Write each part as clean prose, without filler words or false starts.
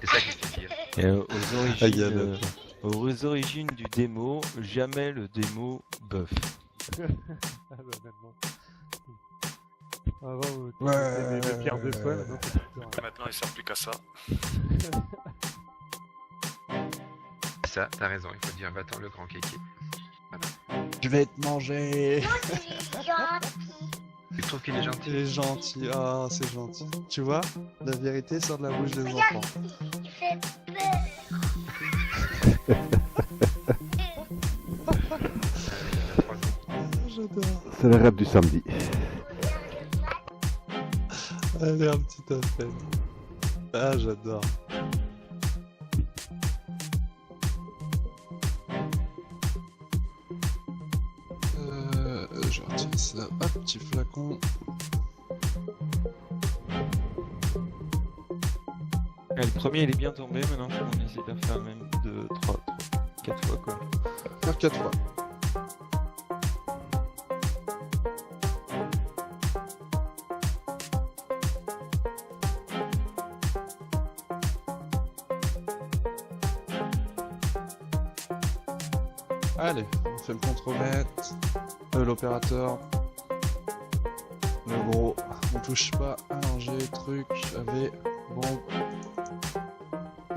C'est ça qui fait pire. Et Galop. aux origines du démo, jamais le démo buff. Ah bah maintenant. Avant, tu Ouais. mettais mes pierres de soin, maintenant c'est plus rien. Maintenant, il sert plus qu'à ça. Ça, t'as raison, il faut dire va-t'en le grand kéké. Je vais te manger. Tu trouves qu'il est Il gentil? est gentil. Ah, c'est gentil. Tu vois, la vérité sort de la bouche des enfants. J'adore. C'est le rêve du samedi. Allez, un petit appel. Ah, j'adore. Je retire ça. Hop, petit flacon. Le premier il est bien tombé, maintenant faut qu'on essaie de le faire même 2, 3, 4 fois quoi. Faire 4 fois. Allez, on fait le contremaître, l'opérateur, le gros, on touche pas, allonger, truc, AV, bon,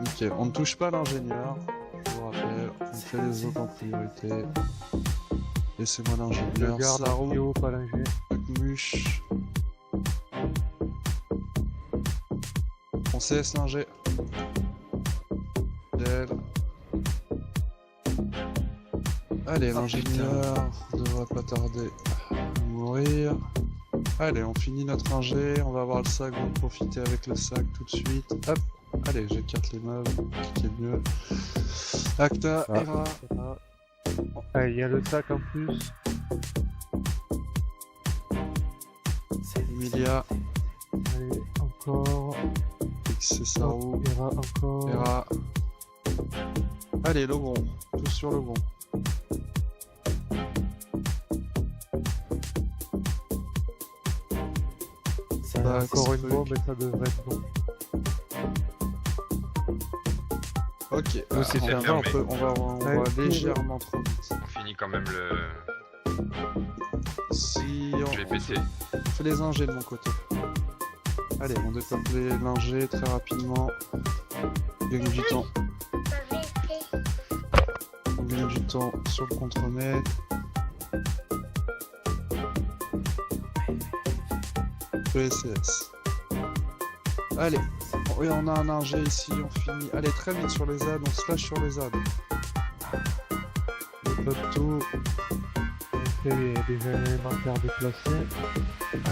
nickel, on ne touche pas l'ingénieur, je vous rappelle, on fait les autres en priorité, laissez-moi Je l'ingénieur, garde Sarou, Artio, pas l'ingé. Muche, on cesse l'ingé, Del. Allez, l'ingénieur devrait pas tarder à mourir. Allez, on finit notre ingé, on va avoir le sac, on va profiter avec le sac tout de suite. Hop, allez, j'écarte les meubles, qui est mieux. Acta, Ah. Hera, Ah, il y a le sac en plus. Emilia, Allez, encore. Xessaru, Hera, encore. Hera. Allez, Logron, tous sur Logron. Bah, Encore une truc. bombe et ça devrait être bon. Ok, Nous, c'est on, fermé. va, on va Ouais. légèrement trop vite. On finit quand même le... Si on, Je vais péter. on fait les ingés de mon côté. Allez, on développe les lingers très rapidement. On gagne du temps. On gagne du temps sur le contremaître. Le SCS. Allez, oui, on a un ingé ici, on finit. Allez, très vite sur les ZAD, on se lâche sur les ZAD. On développe tout. Il y a des élémentaires déplacés.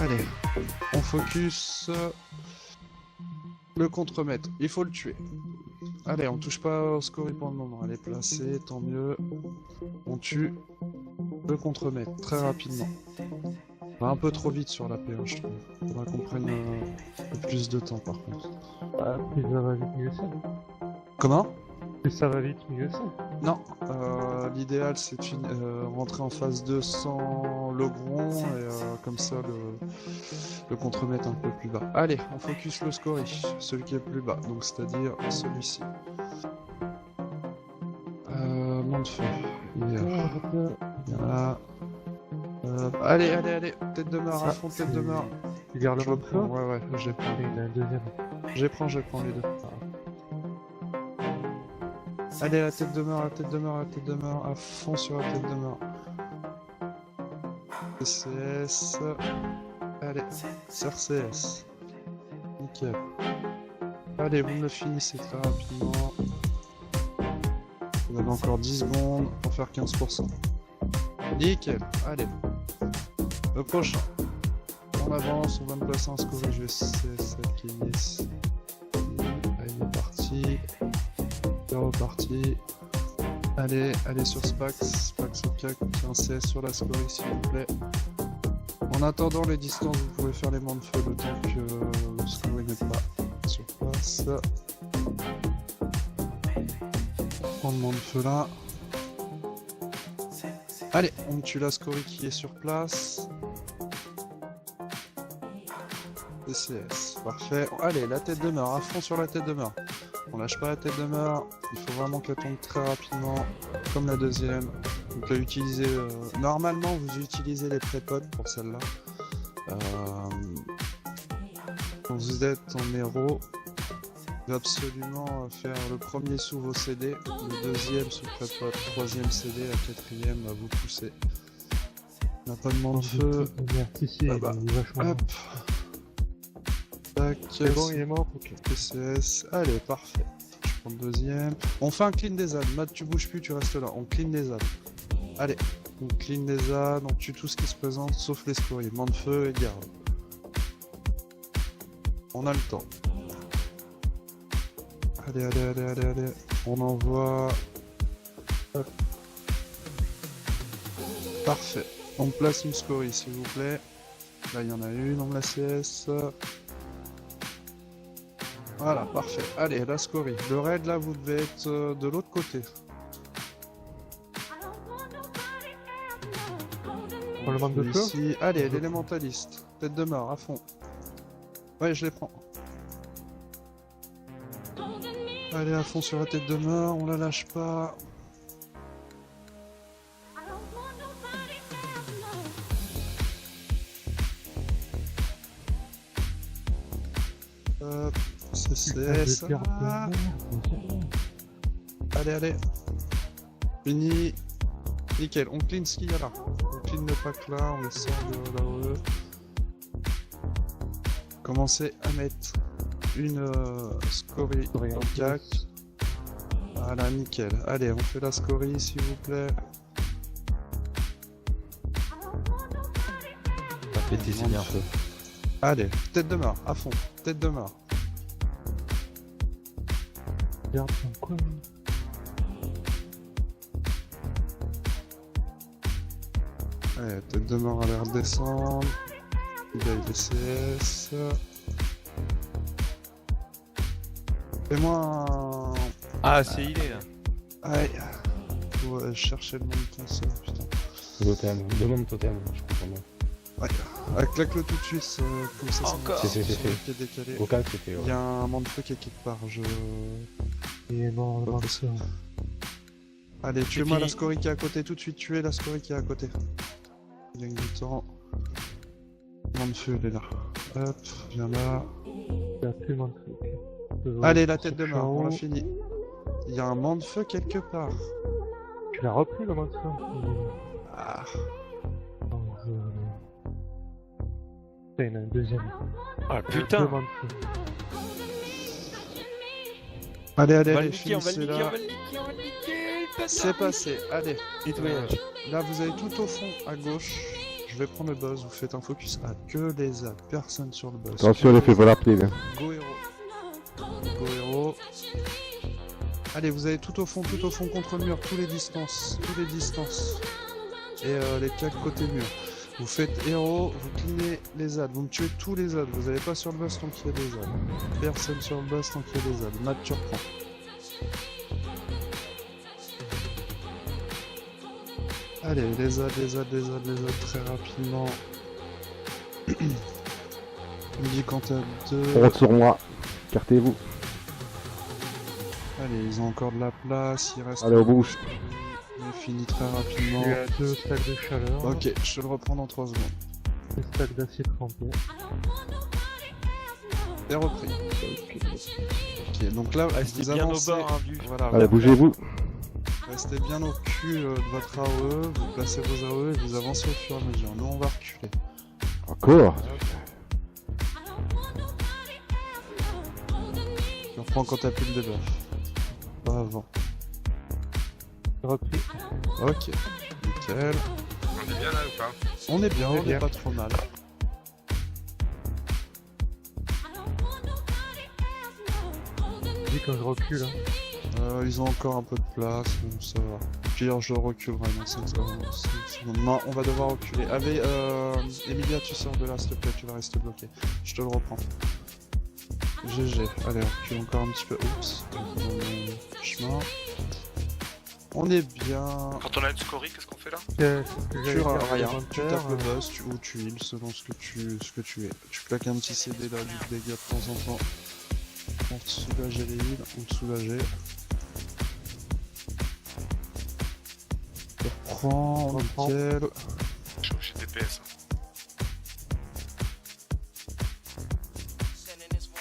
Allez, on focus le contremaître. Il faut le tuer. Allez, on touche pas au scorie pour le moment. Elle est placée, tant mieux. On tue le contremaître très rapidement. On va un peu trop vite sur la P1, je trouve. Faudra qu'on prenne un peu plus de temps par contre. Ah, plus ça va vite, mieux c'est. Comment? Plus ça va vite, mieux c'est. Non, l'idéal c'est de rentrer en phase 2 sans Logron et comme ça le contremaître un peu plus bas. Allez, on focus le scorie, celui qui est plus bas, donc c'est-à-dire celui-ci. Monde de feu, il est là. Allez, allez, allez, tête de mort, à fond, tête de mort. Tu gardes le Je mode feu. reprends, ouais, je les prends. Allez, il a un deuxième. Je prends les deux. Allez, la tête de mort, la tête de mort, la tête de mort, à fond sur la tête de mort. CS. Allez, CS. Nickel. Allez, vous me le finissez très rapidement. Vous avez encore 10 secondes pour faire 15%. Nickel, allez. Le prochain. On avance, on va me placer un score, je vais CS qui est... Allez, il est parti. C'est reparti. Allez, allez sur Spax. Spax au CAC, un CS sur la scorie s'il vous plaît. En attendant les distances, vous pouvez faire les mains de feu le temps que le scorie n'est pas sur place. On le main de feu là. Allez, on tue la scorie qui est sur place. DCS, parfait. Allez, la tête de mort, à fond sur la tête de mort. On lâche pas la tête de mort. Il faut vraiment qu'elle tombe très rapidement, comme la deuxième. Donc là, utilisez... Normalement, vous utilisez les prépodes pour celle-là. Quand vous êtes en héros, vous devez absolument faire le premier sous vos CD, le deuxième sous prépod, troisième CD, la quatrième à vous pousser. On n'a pas de de feu. Merde, si, Ah bah, il est vachement Hop. Tac, C'est bon, il est mort, ok. PCS. Allez, parfait. Je prends le deuxième. On fait un clean des ânes. Matt, tu bouges plus, tu restes là. On clean les ânes. Allez, on clean les ânes, on tue tout ce qui se présente, sauf les scories. Main de feu et garde. On a le temps. Allez, allez, allez, allez, allez. On envoie. Hop. Parfait. On place une scorie, s'il vous plaît. Là, il y en a une, on me la CS. Voilà, parfait. Allez, la scorie. Le raid, là, vous devez être de l'autre côté. On le manque de feu. Ici. Allez, l'élémentaliste. Tête de mort, à fond. Ouais, je les prends. Allez, à fond sur la tête de mort, on la lâche pas. Hop, CCS. Ah. Allez, allez. Fini. Nickel, on clean ce qu'il y a là. On clean le pack là, on les sort de là-haut. Commencez à mettre une scorie dans le cac. Voilà, nickel. Allez, on fait la scorie s'il vous plaît. Ça pété, c'est bien fait. Allez, tête de mort, à fond. Tête de mort. Regarde, quoi. Allez, tête de mort a l'air de descendre. Il y a les CS. Fais-moi un... Ah, c'est il est là. Aïe. Ouais, chercher le nom de ton seul, putain. Totem, demande totem, je comprends bien. Ouais, claque-le tout de suite, comme ça, Encore. ça C'est qui est décalé. Vocal, c'était. Il y a un man de feu qui est quelque part, je... Il est mort, le Pas manque de possible. feu. Allez, tuez-moi fini. la scorie qui est à côté, tout de suite, tuez la scorie qui est à côté. Il gagne du temps. Man de feu, il est là. Hop, viens là. Il y a plus le manque de feu. Ok. Allez, la tête de mort, on l'a Ciao. fini. Il y a un man de feu quelque part. Tu l'as repris le manque de feu. Ah, Non, il y en a un deuxième. Ah Deux putain. manques de feu. allez, allez, On va allez, le niquer, on va le finissez niquer, là. on va le niquer, on va le niquer. C'est passé, allez. Nettoyage. Là, vous avez tout au fond, à gauche. Je vais prendre le buzz, vous faites un focus à que les A, personne sur le buzz. Attention, les fait pas la plaie. Go héros. Go héros. Allez, vous avez tout au fond contre le mur, tous les distances. Et les 4 côtés mur. Vous faites héros, vous cleanez les ZAD, vous me tuez tous les ZAD, vous n'allez pas sur le buzz tant qu'il y a des ZAD. Personne sur le buzz tant qu'il y a des ZAD. Matt, tu reprends. Allez, les ZAD, très rapidement. Il me dit quand t'as deux. On rentre sur moi. Écartez-vous. Allez, ils ont encore de la place, il reste... Allez, au bouche. On finit très rapidement. Il y a deux stacks de chaleur. Ok, je te le reprends dans 3 secondes. Deux stacks d'acier trempé. Et repris. Ok, donc là, Restez vous bien avancez... au bord, hein, vu. Voilà, Allez, bougez-vous. restez bien au cul de votre AOE, vous placez vos AOE et vous avancez au fur et à mesure. Nous, on va reculer. Encore. Je reprends quand t'as plus le debuff. Pas avant. Repris. Ok, nickel. On est bien là ou pas? On est bien, On est on est bien. pas trop mal. Dis quand je recule. Hein. Ils ont encore un peu de place, donc ça va. Au pire, je reculerai dans 5 secondes. Non, on va devoir reculer. Allez, Emilia, tu sors de là, s'il te plaît, tu vas rester bloqué. Je te le reprends. GG. Allez, on recule encore un petit peu. Oups, dans mon chemin. On est bien. Quand on a une scorie, qu'est-ce qu'on fait là? Tu rien, tu tapes le boss ou tu heal selon ce que tu es. Tu claques un petit CD là, du dégât de temps en temps. Pour soulager les heals ou te soulager. Je reprends, Reprends. nickel. J'ai DPS.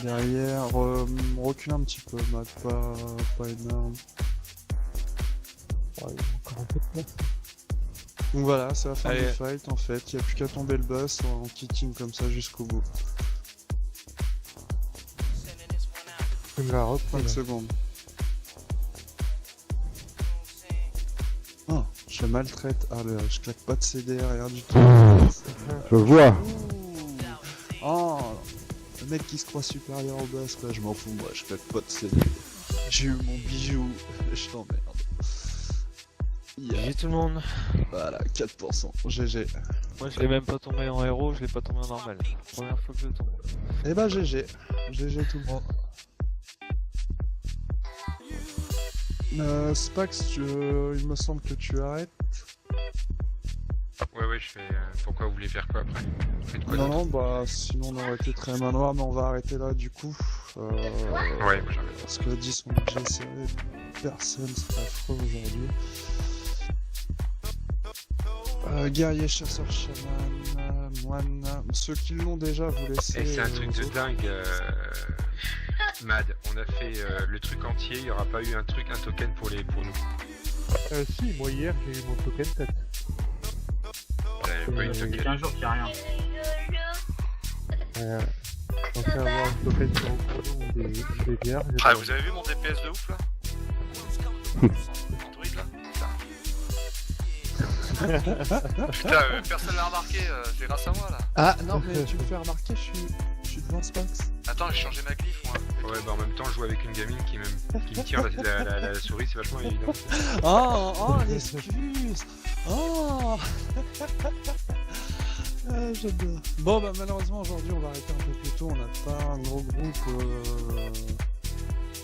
Derrière, recule un petit peu, Matt, pas énorme. Ouais, il y a encore un peu de place. Donc voilà, c'est la fin Allez. du fight en fait, il n'y a plus qu'à tomber le boss en kicking comme ça jusqu'au bout. Tu me l'as repris 5 là. secondes. Oh, je maltraite, je claque pas de CD, rien du tout. Je vois. Oh, le mec qui se croit supérieur au boss, quoi, je m'en fous, moi, je claque pas de CD. J'ai eu mon bijou, je t'emmerde. Yeah. GG tout le monde. Voilà, 4%, GG. Moi je l'ai même pas tombé en héros, je l'ai pas tombé en normal. Première fois que je le tombe. Eh bah GG, GG tout le monde. Spax, il me semble que tu arrêtes. Ouais, je fais. Pourquoi vous voulez faire quoi après? Vous faites quoi Non, d'autre? non, bah sinon on aurait été très manoir, mais on va arrêter là du coup. Ouais, moi j'arrête. Parce que 10 on est déjà serré, personne, c'est affreux aujourd'hui. Guerrier, chasseur, chaman, moine. Ceux qui l'ont déjà, vous laissez. Et c'est un truc aux de autres. dingue. Mad, on a fait le truc entier, il y aura pas eu un token pour nous. Si, moi hier j'ai eu mon token tête. Pas une token. 15 jours qu'il n'y a rien. Je pensais avoir une token sur Octobre ou des bières. j'ai Ah, pas- vous avez vu mon DPS de ouf là? Android là? Putain, personne l'a remarqué, c'est grâce à moi là. Ah non, mais tu me fais remarquer, je suis devant Spax. Attends, j'ai changé ma glyphe moi. Ouais, bah en même temps, je joue avec une gamine qui me tire la souris, c'est vachement évident. Oh, l'excuse. Oh. J'adore. Bon, bah malheureusement aujourd'hui on va arrêter un peu plus tôt, on n'a pas un gros groupe.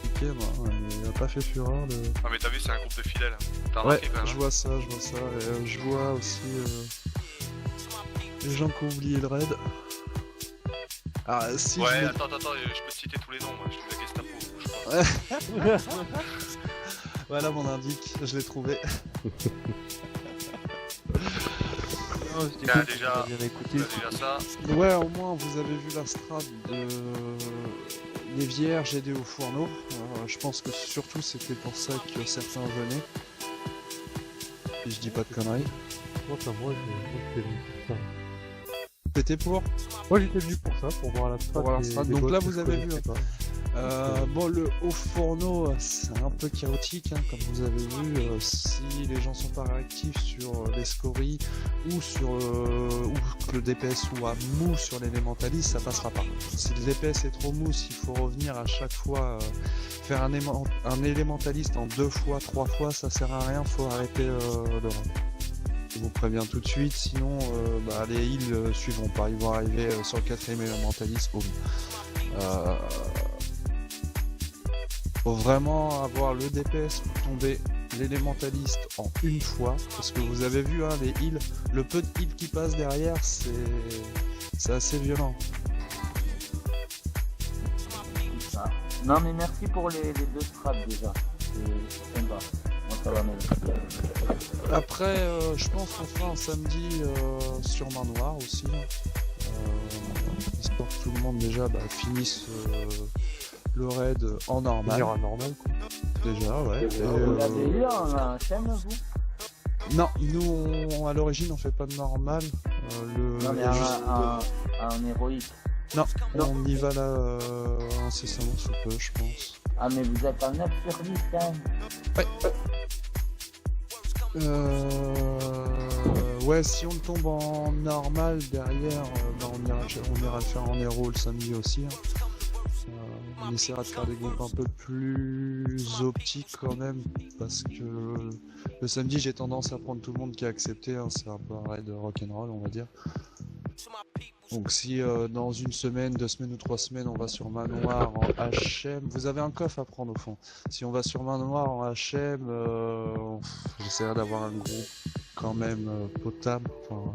Ok, bah, il a pas fait fureur le. Ah, mais t'as vu, c'est un groupe de fidèles. T'as Ouais, remarqué quand même? je hein? vois ça, et je vois aussi les gens qui ont oublié le raid. Ah, si Ouais, je attends, je peux te citer tous les noms, moi, je suis la Gestapo. Voilà mon indique, je l'ai trouvé. Non, c'était Ah, cool, déjà, on a bien écouté. T'as déjà ça. Ouais, au moins vous avez vu la strat de les vierges aidées au fourneau. Je pense que surtout c'était pour ça que certains venaient. Et je dis pas de conneries. Moi, j'étais venu pour ça. C'était pour Moi j'étais venu pour ça, pour voir la strat. Pour voir la des- strat. des Donc boss là, que vous je avez connaissais vu, pas. Bon, le haut fourneau, c'est un peu chaotique, hein, comme vous avez vu. Si les gens sont pas réactifs sur les scories ou sur ou que le DPS soit mou sur l'élémentaliste, ça passera pas. Si le DPS est trop mou, s'il faut revenir à chaque fois faire un élémentaliste en 2 fois, 3 fois, ça sert à rien, faut arrêter le run. Je vous préviens tout de suite, sinon les heals suivront pas, ils vont arriver sur le 4ème élémentaliste, boum. Faut vraiment avoir le DPS pour tomber l'élémentaliste en une fois, parce que vous avez vu, hein, les heals, le peu de heals qui passe derrière, c'est assez violent. Ah. Non mais merci pour les 2 straps déjà. C'est sympa. Moi ça va m'aider. Après, je pense qu'on fera un samedi sur main noire aussi, histoire que tout le monde déjà finisse le raid en normal. Finir à normal, quoi. Déjà, ouais. Vous l'avez eu un chaîne vous? Non, nous à l'origine on fait pas de normal. Non mais il y a juste- un héroïque. Non, Non. on y va là incessamment sous peu, je pense. Ah mais vous êtes un 9 sur 10 quand même. Ouais, si on tombe en normal derrière, on ira le faire en héros le samedi aussi. Hein. On essaiera de faire des groupes un peu plus optiques quand même, parce que le samedi j'ai tendance à prendre tout le monde qui a accepté, hein, c'est un peu un raid rock'n'roll on va dire. Donc si dans une semaine, 2 semaines ou 3 semaines on va sur main noire en HM, vous avez un coffre à prendre au fond. Si on va sur main noire en HM, j'essaierai d'avoir un groupe quand même potable, enfin,